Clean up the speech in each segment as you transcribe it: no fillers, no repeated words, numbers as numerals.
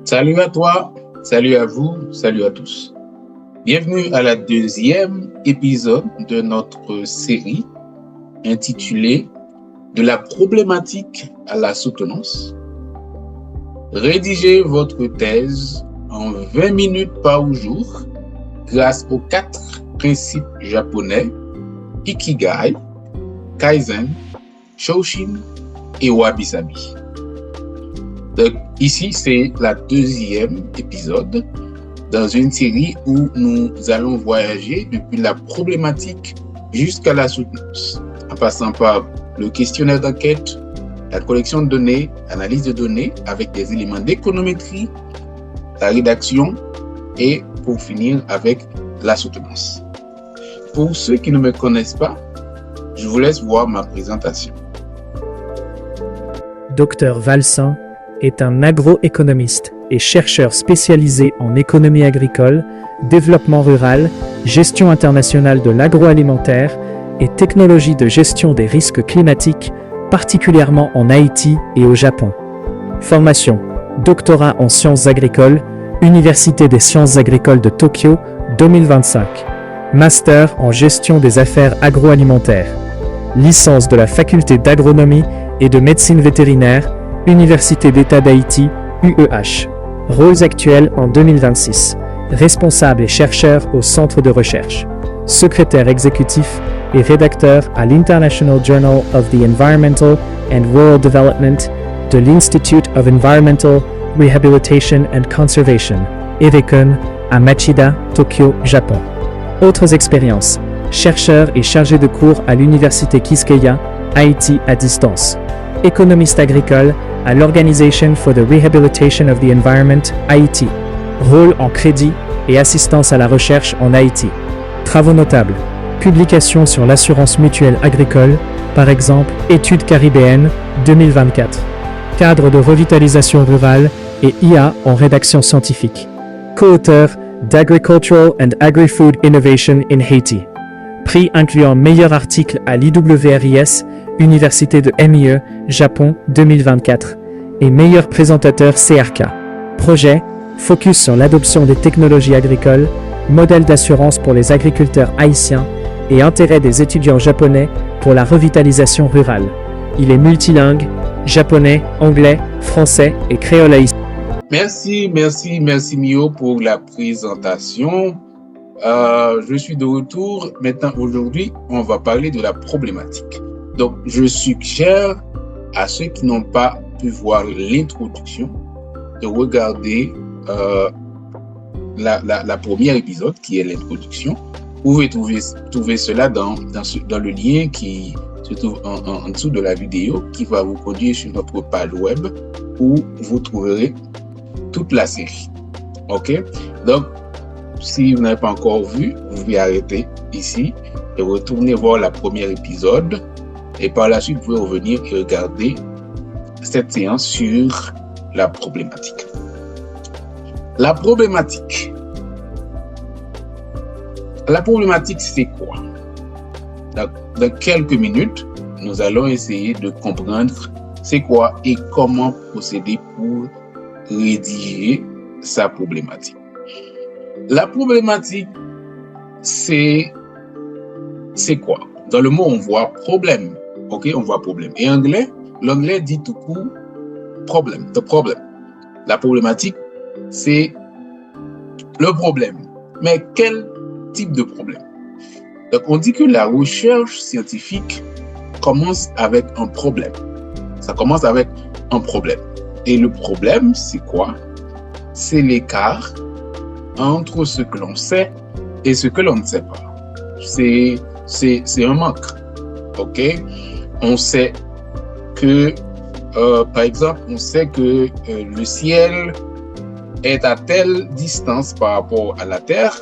Salut à toi, salut à vous, salut à tous. Bienvenue à la deuxième épisode de notre série intitulée « De la problématique à la soutenance ». Rédigez votre thèse en 20 minutes par jour grâce aux 4 principes japonais Ikigai, Kaizen, Shoshin et Wabi-Sabi. Donc, ici, c'est la deuxième épisode dans une série où nous allons voyager depuis la problématique jusqu'à la soutenance, en passant par le questionnaire d'enquête, la collection de données, l'analyse de données avec des éléments d'économétrie, la rédaction et pour finir avec la soutenance. Pour ceux qui ne me connaissent pas, je vous laisse voir ma présentation. Dr Valsin est un agroéconomiste et chercheur spécialisé en économie agricole, développement rural, gestion internationale de l'agroalimentaire et technologie de gestion des risques climatiques, particulièrement en Haïti et au Japon. Formation: doctorat en sciences agricoles, Université des sciences agricoles de Tokyo, 2025. Master en gestion des affaires agroalimentaires. Licence de la faculté d'agronomie et de médecine vétérinaire, Université d'État d'Haïti, UEH. Rôles actuels en 2026. Responsable et chercheur au centre de recherche. Secrétaire exécutif et rédacteur à l'International Journal of the Environmental and Rural Development de l'Institute of Environmental Rehabilitation and Conservation, IRECON, à Machida, Tokyo, Japon. Autres expériences. Chercheur et chargé de cours à l'Université Quisqueya, Haïti à distance. Économiste agricole à l'Organization for the Rehabilitation of the Environment, Haïti. Rôle en crédit et assistance à la recherche en Haïti. Travaux notables. Publications sur l'assurance mutuelle agricole, par exemple, Études caribéennes, 2024. Cadre de revitalisation rurale et IA en rédaction scientifique. Co-auteur d'Agricultural and Agri-Food Innovation in Haiti. Prix incluant meilleur article à l'IWRIS, Université de MIE, Japon, 2024, et meilleur présentateur CRK. Projet: focus sur l'adoption des technologies agricoles, modèle d'assurance pour les agriculteurs haïtiens et intérêt des étudiants japonais pour la revitalisation rurale. Il est multilingue, japonais, anglais, français et créole haïtien. Merci Mio pour la présentation. Je suis de retour. Maintenant, aujourd'hui, on va parler de la problématique. Donc, je suggère à ceux qui n'ont pas pu voir l'introduction de regarder la première épisode qui est l'introduction. Vous pouvez trouver cela dans le lien qui se trouve en dessous de la vidéo qui va vous conduire sur notre page web où vous trouverez toute la série. OK? Donc, si vous n'avez pas encore vu, vous pouvez arrêter ici et retourner voir la première épisode. Et par la suite, vous pouvez revenir et regarder cette séance sur la problématique. La problématique, c'est quoi? Dans quelques minutes, nous allons essayer de comprendre c'est quoi et comment procéder pour rédiger sa problématique. La problématique, c'est quoi? Dans le mot, on voit problème. OK, on voit problème. Et l'anglais dit tout court problem, the problem. La problématique, c'est le problème. Mais quel type de problème? Donc, on dit que la recherche scientifique commence avec un problème. Ça commence avec un problème. Et le problème, c'est quoi? C'est l'écart entre ce que l'on sait et ce que l'on ne sait pas. C'est un manque. OK? On sait que, par exemple, on sait que le ciel est à telle distance par rapport à la Terre,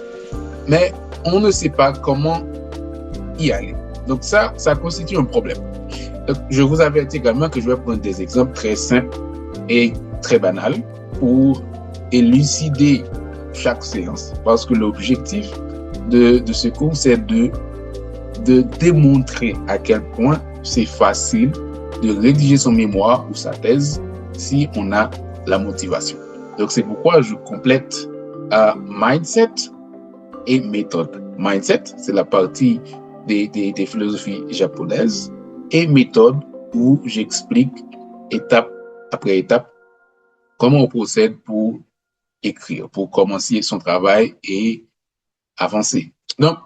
mais on ne sait pas comment y aller. Donc ça constitue un problème. Donc, je vous avertis également que je vais prendre des exemples très simples et très banals pour élucider chaque séance, parce que l'objectif de ce cours, c'est de démontrer à quel point c'est facile de rédiger son mémoire ou sa thèse si on a la motivation. Donc, c'est pourquoi je complète mindset et méthode. Mindset, c'est la partie des philosophies japonaises, et méthode où j'explique étape après étape comment on procède pour écrire, pour commencer son travail et avancer. Donc,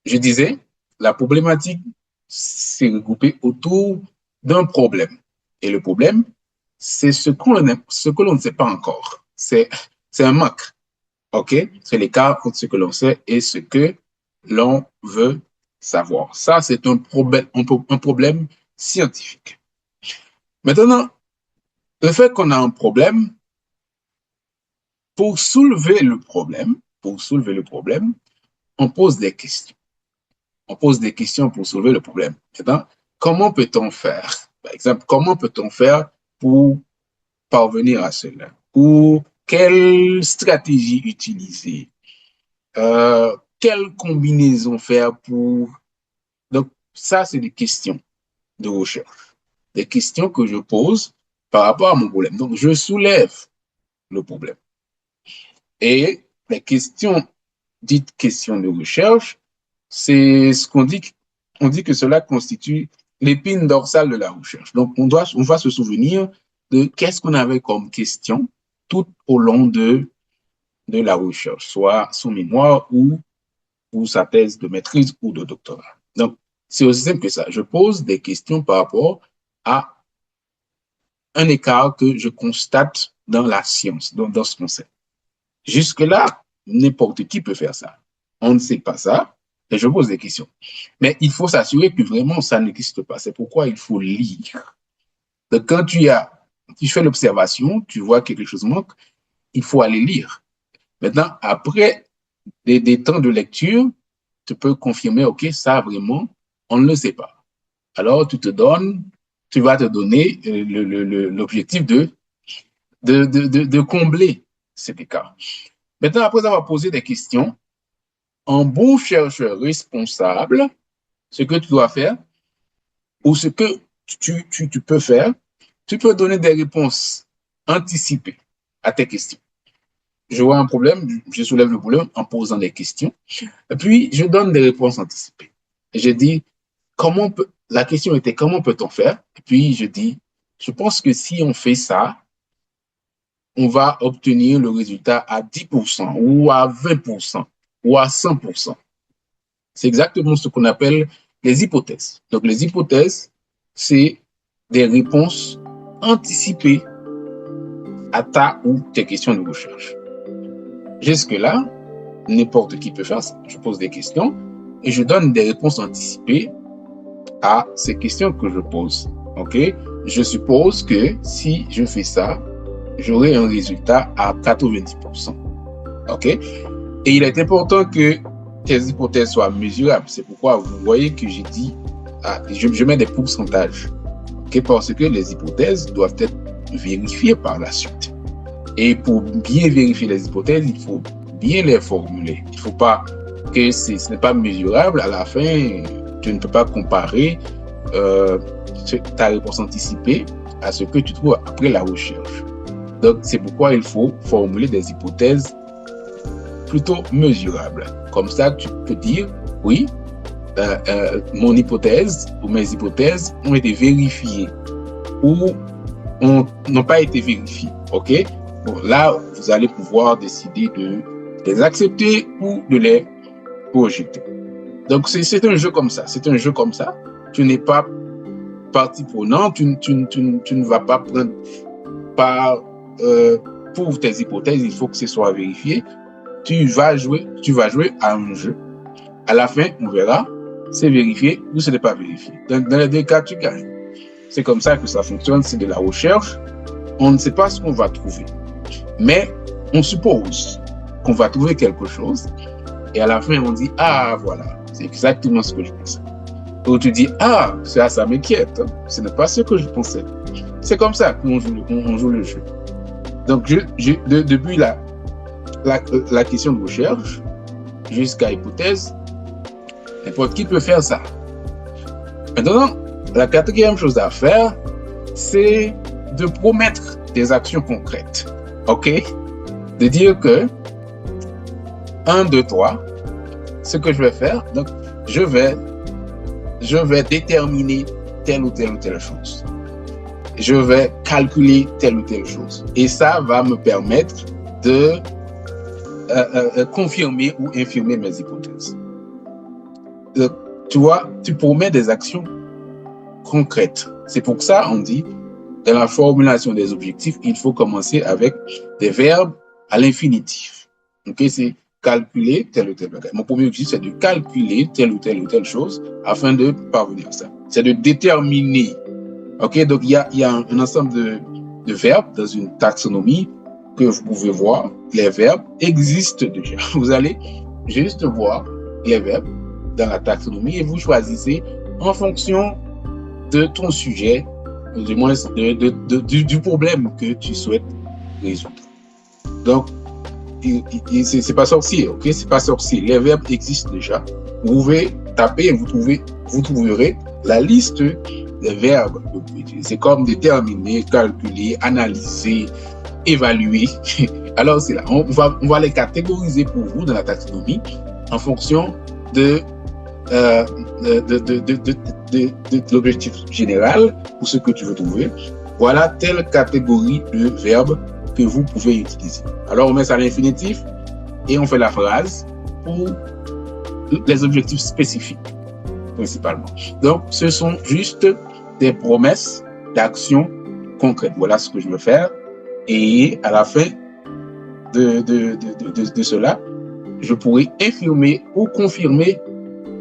je disais, la problématique s'est regroupée autour d'un problème. Et le problème, c'est ce que l'on ne sait pas encore. C'est un manque. OK? C'est l'écart entre ce que l'on sait et ce que l'on veut savoir. Ça, c'est un problème scientifique. Maintenant, le fait qu'on a un problème, pour soulever le problème, on pose des questions. On pose des questions pour soulever le problème. Maintenant, comment peut-on faire? Par exemple, comment peut-on faire pour parvenir à cela? Ou quelle stratégie utiliser? Quelle combinaison faire pour... Donc, ça, c'est des questions de recherche. Des questions que je pose par rapport à mon problème. Donc, je soulève le problème. Et les questions, dites questions de recherche, c'est ce qu'on dit, on dit que cela constitue l'épine dorsale de la recherche. Donc, on va se souvenir de qu'est-ce qu'on avait comme question tout au long de la recherche, soit son mémoire ou sa thèse de maîtrise ou de doctorat. Donc, c'est aussi simple que ça. Je pose des questions par rapport à un écart que je constate dans la science, dans ce qu'on sait. Jusque-là, n'importe qui peut faire ça. On ne sait pas ça, et je pose des questions. Mais il faut s'assurer que vraiment ça n'existe pas. C'est pourquoi il faut lire. Donc, quand tu fais l'observation, tu vois que quelque chose manque, il faut aller lire. Maintenant, après des temps de lecture, tu peux confirmer, OK, ça vraiment, on ne le sait pas. Alors, tu vas te donner l'objectif de combler cet écart. Maintenant, après avoir posé des questions, un bon chercheur responsable, ce que tu dois faire, ou ce que tu peux faire, tu peux donner des réponses anticipées à tes questions. Je vois un problème, je soulève le problème en posant des questions, et puis je donne des réponses anticipées. Et je dis, la question était comment peut-on faire? Et puis je dis, je pense que si on fait ça, on va obtenir le résultat à 10% ou à 20% ou à 100%. C'est exactement ce qu'on appelle les hypothèses. Donc, les hypothèses, c'est des réponses anticipées à ta ou tes questions de recherche. Jusque-là, n'importe qui peut faire ça. Je pose des questions et je donne des réponses anticipées à ces questions que je pose. OK? Je suppose que si je fais ça, j'aurai un résultat à 90%. OK? Et il est important que tes hypothèses soient mesurables. C'est pourquoi vous voyez que j'ai dit, je mets des pourcentages. OK? Parce que les hypothèses doivent être vérifiées par la suite. Et pour bien vérifier les hypothèses, il faut bien les formuler. Il ne faut pas que ce n'est pas mesurable. À la fin, tu ne peux pas comparer ta réponse anticipée à ce que tu trouves après la recherche. Donc, c'est pourquoi il faut formuler des hypothèses plutôt mesurables. Comme ça, tu peux dire, oui, mon hypothèse ou mes hypothèses ont été vérifiées ou n'ont pas été vérifiées. OK? Bon, là, vous allez pouvoir décider de les accepter ou de les rejeter. Donc, c'est un jeu comme ça. C'est un jeu comme ça. Tu n'es pas partie prenante. Tu ne vas pas prendre part pour tes hypothèses. Il faut que ce soit vérifié. Tu vas jouer à un jeu. À la fin, on verra, c'est vérifié ou ce n'est pas vérifié. Dans les deux cas, tu gagnes. C'est comme ça que ça fonctionne. C'est de la recherche. On ne sait pas ce qu'on va trouver. Mais on suppose qu'on va trouver quelque chose. Et à la fin, on dit, ah, voilà, c'est exactement ce que je pensais. Ou tu dis, ah, ça m'inquiète. Ce n'est pas ce que je pensais. C'est comme ça qu'on joue le jeu. Donc, depuis la question de recherche jusqu'à hypothèse, n'importe qui peut faire ça. Maintenant, la quatrième chose à faire, c'est de promettre des actions concrètes. ok, de dire que 1, 2, 3, ce que je vais faire, donc je vais déterminer telle ou telle chose. Je vais calculer telle ou telle chose. Et ça va me permettre de confirmer ou infirmer mes hypothèses. Donc, tu vois, tu promets des actions concrètes. C'est pour ça on dit, dans la formulation des objectifs, il faut commencer avec des verbes à l'infinitif. Ok, c'est calculer tel ou tel bagage. Mon premier objectif, c'est de calculer telle ou telle chose afin de parvenir à ça. C'est de déterminer. Ok, donc il y a un ensemble de verbes dans une taxonomie que vous pouvez voir. Les verbes existent déjà. Vous allez juste voir les verbes dans la taxonomie et vous choisissez en fonction de ton sujet, du moins du problème que tu souhaites résoudre. Donc, c'est pas sorcier, ok? C'est pas sorcier. Les verbes existent déjà. Vous pouvez taper et vous trouverez la liste des verbes que vous pouvez utiliser. C'est comme déterminer, calculer, analyser, évaluer. Alors, c'est là. On va les catégoriser pour vous dans la taxonomie en fonction de l'objectif général pour ce que tu veux trouver. Voilà telle catégorie de verbes que vous pouvez utiliser. Alors, on met ça à l'infinitif et on fait la phrase pour les objectifs spécifiques, principalement. Donc, ce sont juste des promesses d'action concrètes. Voilà ce que je veux faire. Et à la fin de cela, je pourrai infirmer ou confirmer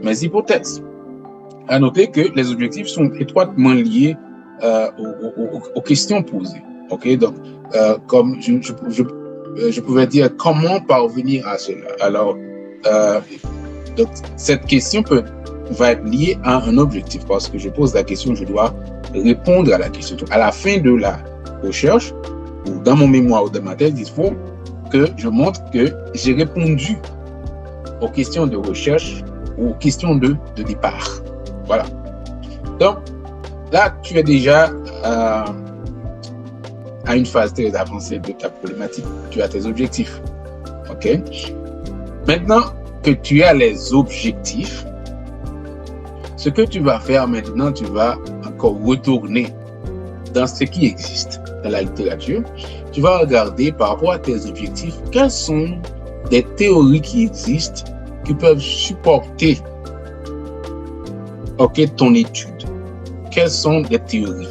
mes hypothèses. À noter que les objectifs sont étroitement liés aux questions posées. Ok, donc comme je pouvais dire comment parvenir à cela. Alors, donc cette question va être liée à un objectif parce que je pose la question, je dois répondre à la question. Donc, à la fin de la recherche ou dans mon mémoire ou dans ma thèse, il faut que je montre que j'ai répondu aux questions de recherche ou aux questions de départ. Voilà. Donc, là, tu es déjà à une phase très avancée de ta problématique. Tu as tes objectifs. OK? Maintenant que tu as les objectifs, ce que tu vas faire maintenant, tu vas encore retourner dans ce qui existe dans la littérature. Tu vas regarder par rapport à tes objectifs, quelles sont des théories qui existent qui peuvent supporter ton étude. Quelles sont les théories?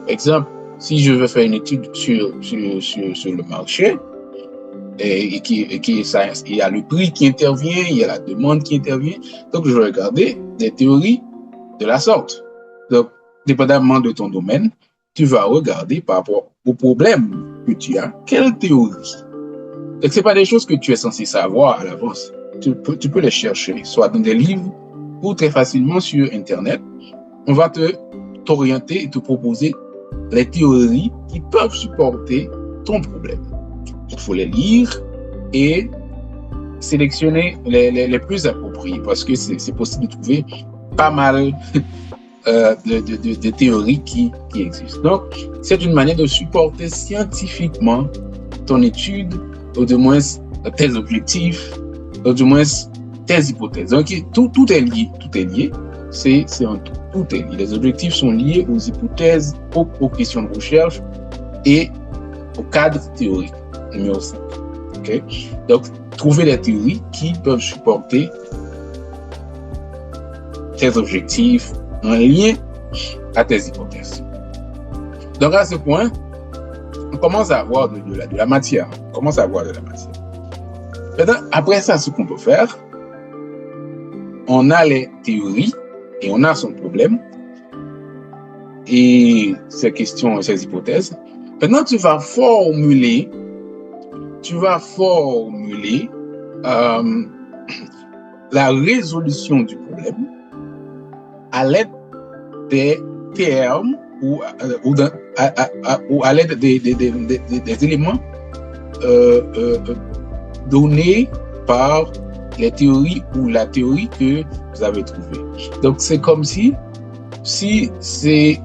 Exemple, si je veux faire une étude sur le marché, et il y a le prix qui intervient, il y a la demande qui intervient, donc je vais regarder des théories de la sorte. Donc, dépendamment de ton domaine, tu vas regarder par rapport au problème que tu as, quelle théorie. Donc, ce n'est pas des choses que tu es censé savoir à l'avance. Tu peux les chercher, soit dans des livres ou très facilement sur Internet. On va t'orienter et te proposer les théories qui peuvent supporter ton problème. Il faut les lire et sélectionner les plus appropriés parce que c'est possible de trouver pas mal de théories qui existent. Donc, c'est une manière de supporter scientifiquement ton étude, ou du moins tes objectifs, ou du moins tes hypothèses. Donc, tout est lié. Tout est lié. C'est un tout. Tout est lié. Les objectifs sont liés aux hypothèses, aux questions de recherche et au cadre théorique. Numéro 5. Okay? Donc, trouver des théories qui peuvent supporter tes objectifs en lien à tes hypothèses. Donc, à ce point, on commence à avoir de la matière. Maintenant, après ça, ce qu'on peut faire, on a les théories et on a son problème et ses questions et ses hypothèses. Maintenant, tu vas formuler la résolution du problème à l'aide des termes ou à l'aide des éléments donnés par les théories ou la théorie que vous avez trouvée. Donc, c'est comme si ces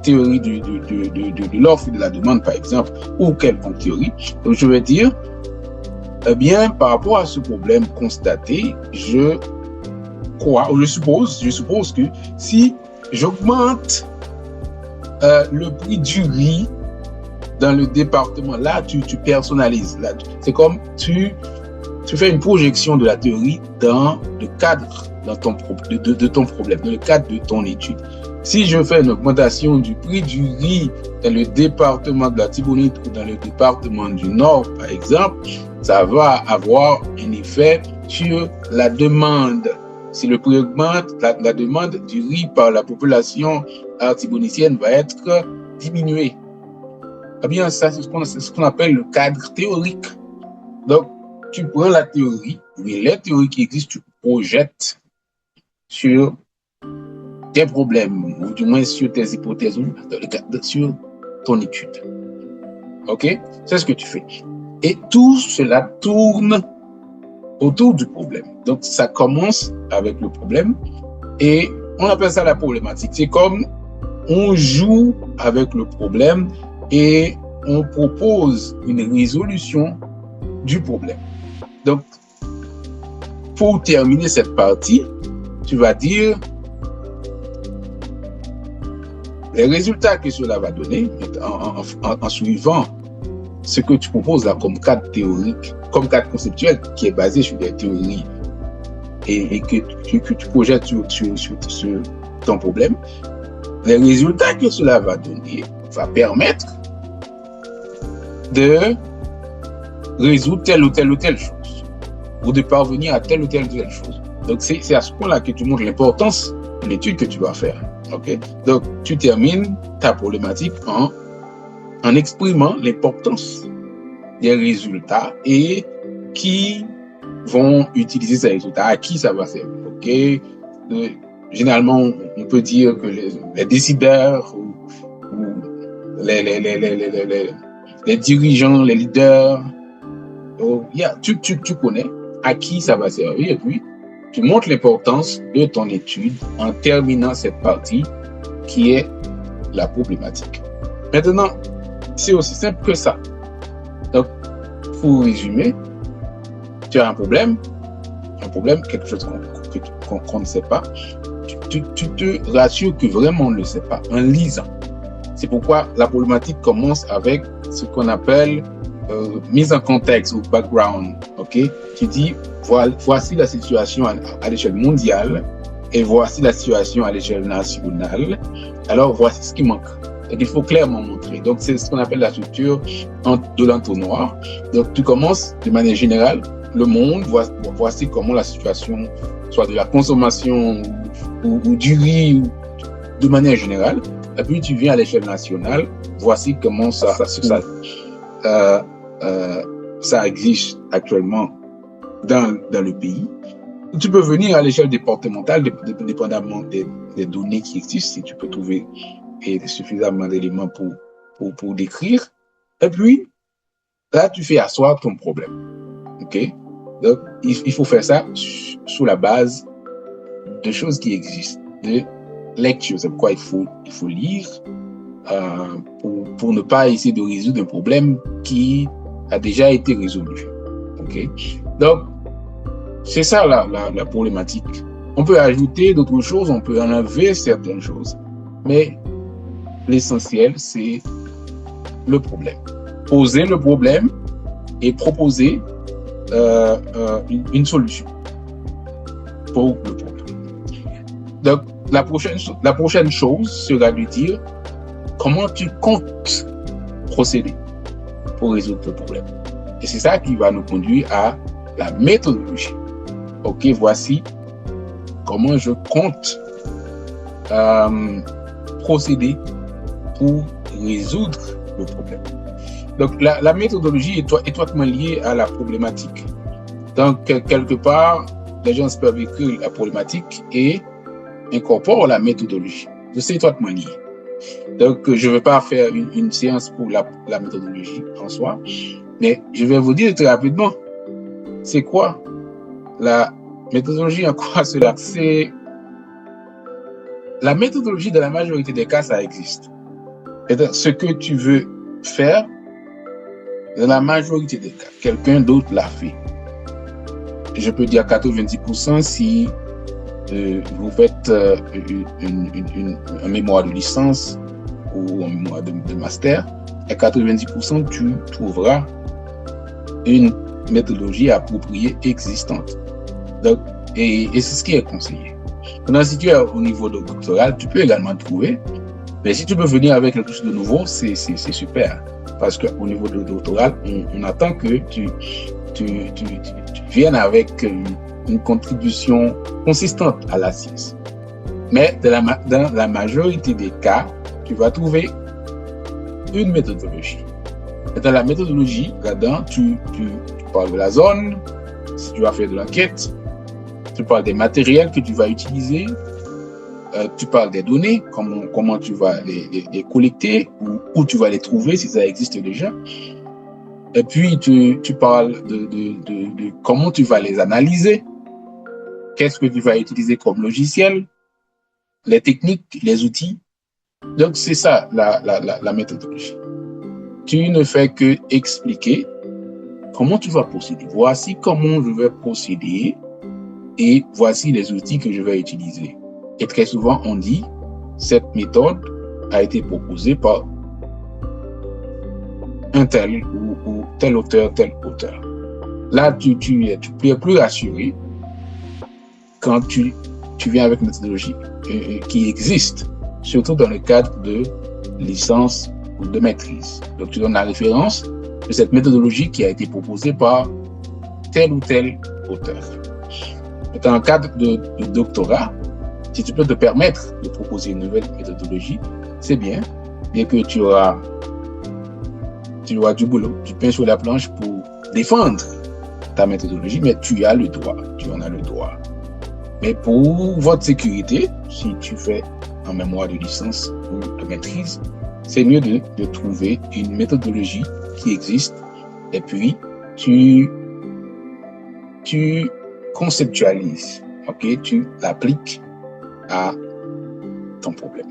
théorie de l'offre et de la demande, par exemple, ou quelconque théorie. Donc, je vais dire, eh bien, par rapport à ce problème constaté, je suppose que si j'augmente le prix du riz dans le département, là, tu personnalises. Là, c'est comme tu fais une projection de la théorie dans le cadre de ton problème, dans le cadre de ton étude. Si je fais une augmentation du prix du riz dans le département de la Tibonite ou dans le département du Nord, par exemple, ça va avoir un effet sur la demande. Si le prix augmente, la demande du riz par la population artibonitienne va être diminuée. Eh bien, ça, c'est ce qu'on appelle le cadre théorique. Donc, tu prends la théorie, mais les théories qui existent, tu projettes sur tes problèmes, ou du moins sur tes hypothèses, ou sur ton étude. OK? C'est ce que tu fais. Et tout cela tourne autour du problème. Donc, ça commence avec le problème et on appelle ça la problématique. C'est comme on joue avec le problème et on propose une résolution du problème. Donc, pour terminer cette partie, tu vas dire les résultats que cela va donner en suivant ce que tu proposes là comme cadre théorique, comme cadre conceptuel qui est basé sur des théories et que tu projettes sur ton problème. Les résultats que cela va donner va permettre de résoudre telle ou telle chose ou de parvenir à telle ou telle chose. Donc, c'est à ce point-là que tu montres l'importance de l'étude que tu vas faire. Okay? Donc, tu termines ta problématique en exprimant l'importance des résultats et qui vont utiliser ces résultats, à qui ça va servir. Okay? Généralement, on peut dire que les décideurs ou les dirigeants, les leaders, tu connais à qui ça va servir et puis tu montres l'importance de ton étude en terminant cette partie qui est la problématique. Maintenant, c'est aussi simple que ça. Donc, pour résumer, tu as un problème, quelque chose qu'on ne sait pas. Tu te rassures que vraiment on ne le sait pas en lisant. C'est pourquoi la problématique commence avec ce qu'on appelle mise en contexte ou background. Okay? Tu dis, voici la situation à l'échelle mondiale et voici la situation à l'échelle nationale. Alors, voici ce qui manque. Donc, il faut clairement montrer. Donc, c'est ce qu'on appelle la structure de l'entonnoir. Donc, tu commences de manière générale, le monde, voici comment la situation, soit de la consommation ou du riz, de manière générale. Et puis, tu viens à l'échelle nationale, voici comment ça existe actuellement dans le pays. Tu peux venir à l'échelle départementale, dépendamment des données qui existent, si tu peux trouver suffisamment d'éléments pour décrire. Et puis, là, tu fais asseoir ton problème. OK? Donc, il faut faire ça sous la base de choses qui existent, de lecture. C'est pourquoi il faut lire pour ne pas essayer de résoudre un problème qui a déjà été résolu. OK? Donc, c'est ça la problématique. On peut ajouter d'autres choses, on peut enlever certaines choses, mais l'essentiel, c'est le problème. Poser le problème et proposer une solution pour le problème. Donc, la prochaine chose sera de dire comment tu comptes procéder pour résoudre le problème. Et c'est ça qui va nous conduire à la méthodologie. OK, voici comment je compte procéder pour résoudre le problème. Donc, la méthodologie est étroitement liée à la problématique. Donc, quelque part, les gens peuvent écrire la problématique et incorporent la méthodologie. Donc, c'est étroitement lié. Donc, je ne vais pas faire une séance pour la méthodologie en soi, mais je vais vous dire très rapidement, c'est quoi la méthodologie, en quoi cela? C'est la méthodologie, dans la majorité des cas, ça existe. Et donc, ce que tu veux faire, dans la majorité des cas, quelqu'un d'autre l'a fait. Je peux dire 90% si vous faites un mémoire de licence ou un mémoire de master, à 90%, tu trouveras une méthodologie appropriée existante. Donc, et c'est ce qui est conseillé. Maintenant, si tu es au niveau doctoral, tu peux également trouver, mais si tu peux venir avec quelque chose de nouveau, c'est super. Parce qu'au niveau de doctoral, on attend que tu viennes avec une contribution consistante à la science. Mais dans la majorité des cas, tu vas trouver une méthodologie. Et dans la méthodologie, là-dedans, tu parles de la zone, si tu vas faire de l'enquête, tu parles des matériels que tu vas utiliser, tu parles des données, comment tu vas les collecter, ou où tu vas les trouver si ça existe déjà. Et puis, tu parles de comment tu vas les analyser, qu'est-ce que tu vas utiliser comme logiciel, les techniques, les outils. Donc, c'est ça la méthodologie. Tu ne fais que expliquer comment tu vas procéder. Voici comment je vais procéder et voici les outils que je vais utiliser. Et très souvent, on dit, cette méthode a été proposée par un tel ou tel auteur. Là, tu es plus rassuré quand tu viens avec une méthodologie qui existe, surtout dans le cadre de licence ou de maîtrise. Donc, tu donnes la référence de cette méthodologie qui a été proposée par tel ou tel auteur. Dans le cadre de doctorat, si tu peux te permettre de proposer une nouvelle méthodologie, c'est bien, bien que tu auras du boulot, du pain sur la planche pour défendre ta méthodologie, mais tu en as le droit. Mais pour votre sécurité, si tu fais un mémoire de licence ou de maîtrise, c'est mieux de trouver une méthodologie qui existe et puis tu conceptualises, ok, tu l'appliques à ton problème.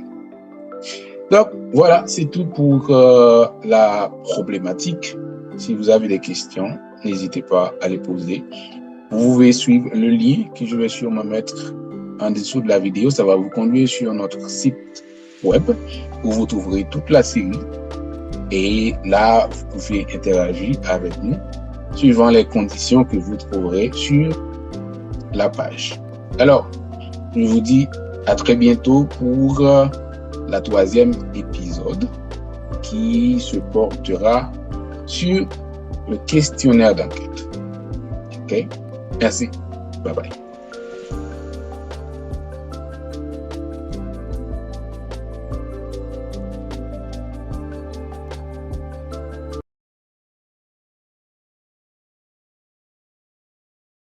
Donc voilà, c'est tout pour la problématique. Si vous avez des questions, n'hésitez pas à les poser. Vous pouvez suivre le lien que je vais sûrement mettre en dessous de la vidéo. Ça va vous conduire sur notre site web où vous trouverez toute la série. Et là, vous pouvez interagir avec nous suivant les conditions que vous trouverez sur la page. Alors, je vous dis à très bientôt pour la 3e épisode qui se portera sur le questionnaire d'enquête. Ok? Merci. Bye bye.